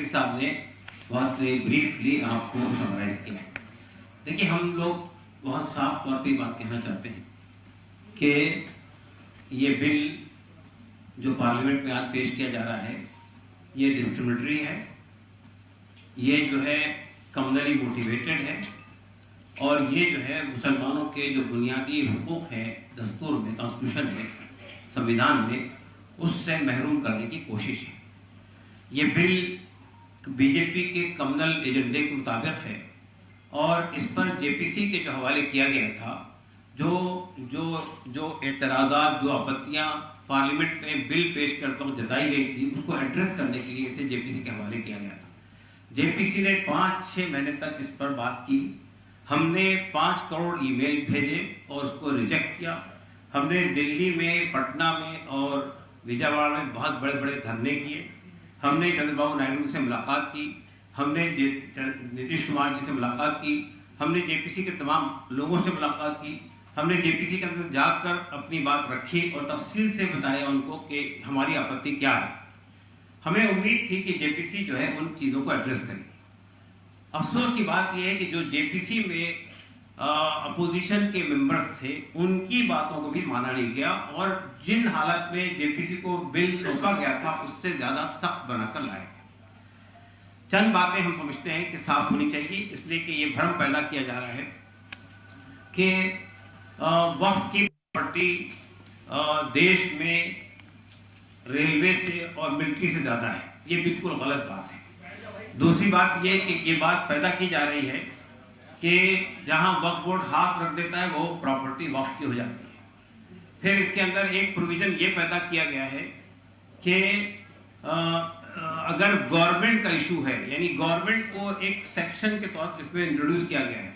हाफिज साहब ने बहुत ब्रीफली आपको समराइज किया है। देखिए, हम लोग बहुत साफ तौर पे बात कहना चाहते हैं कि ये बिल जो पार्लियामेंट में आज पेश किया जा रहा है ये डिस्क्रिमिनेटरी है, ये जो है कम्युनली मोटिवेटेड है और ये जो है मुसलमानों के जो बुनियादी हुकूक हैं दस्तूर में, कॉन्स्टिट्यूशन में, संविधान में, उससे महरूम करने की कोशिश है। ये बिल बीजेपी के कम्युनल एजेंडे के मुताबिक है और इस पर जेपीसी के जो हवाले किया गया था, जो एतराज़ात, जो आपत्तियां पार्लियामेंट में बिल पेश करते वक्त जताई गई थी, उसको एड्रेस करने के लिए इसे जेपीसी के हवाले किया गया था। जेपीसी ने 5-6 महीने तक इस पर बात की। हमने 5 करोड़ ईमेल भेजे और उसको रिजेक्ट किया। हमने दिल्ली में, पटना में और विजयवाड़ा में बहुत बड़े बड़े धरने किए। हमने चंद्रबाबू नायडू से मुलाकात की, हमने नीतीश कुमार जी से मुलाकात की, हमने जेपीसी के तमाम लोगों से मुलाकात की, हमने जेपीसी के अंदर जाकर अपनी बात रखी और तफसील से बताया उनको कि हमारी आपत्ति क्या है। हमें उम्मीद थी कि जेपीसी जो है उन चीज़ों को एड्रेस करेगी। अफसोस की बात यह है कि जो जेपीसी में अपोजिशन के मेंबर्स थे उनकी बातों को भी माना नहीं गया और जिन हालत में जेपीसी को बिल सौंपा गया था उससे ज़्यादा सख्त बनाकर लाया गया। चंद बातें हम समझते हैं कि साफ होनी चाहिए, इसलिए कि ये भ्रम पैदा किया जा रहा है कि वक्फ की प्रॉपर्टी देश में रेलवे से और मिलिट्री से ज़्यादा है। ये बिल्कुल गलत बात है। दूसरी बात ये कि ये बात पैदा की जा रही है कि जहां वक्फ बोर्ड हाथ रख देता है वो प्रॉपर्टी वक्फ की हो जाती है। फिर इसके अंदर एक प्रोविजन ये पैदा किया गया है कि अगर गवर्नमेंट का इशू है, यानी गवर्नमेंट को एक सेक्शन के तौर पर इसमें इंट्रोड्यूस किया गया है।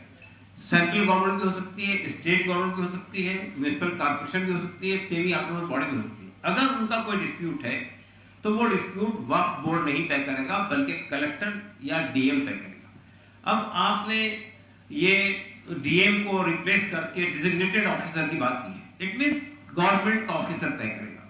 सेंट्रल गवर्नमेंट भी हो सकती है, स्टेट गवर्नमेंट भी हो सकती है, म्यूनिसिपल कॉर्पोरेशन भी हो सकती है, सेमी ऑटोनोमस बॉडी भी हो सकती है। अगर उनका कोई डिस्प्यूट है तो वो डिस्प्यूट वक्फ बोर्ड नहीं तय करेगा बल्कि कलेक्टर या डीएम तय करेगा। अब आपने ये डीएम को रिप्लेस करके डिजिग्नेटेड ऑफिसर की बात की है। इट मींस गवर्नमेंट का ऑफिसर तय करेगा।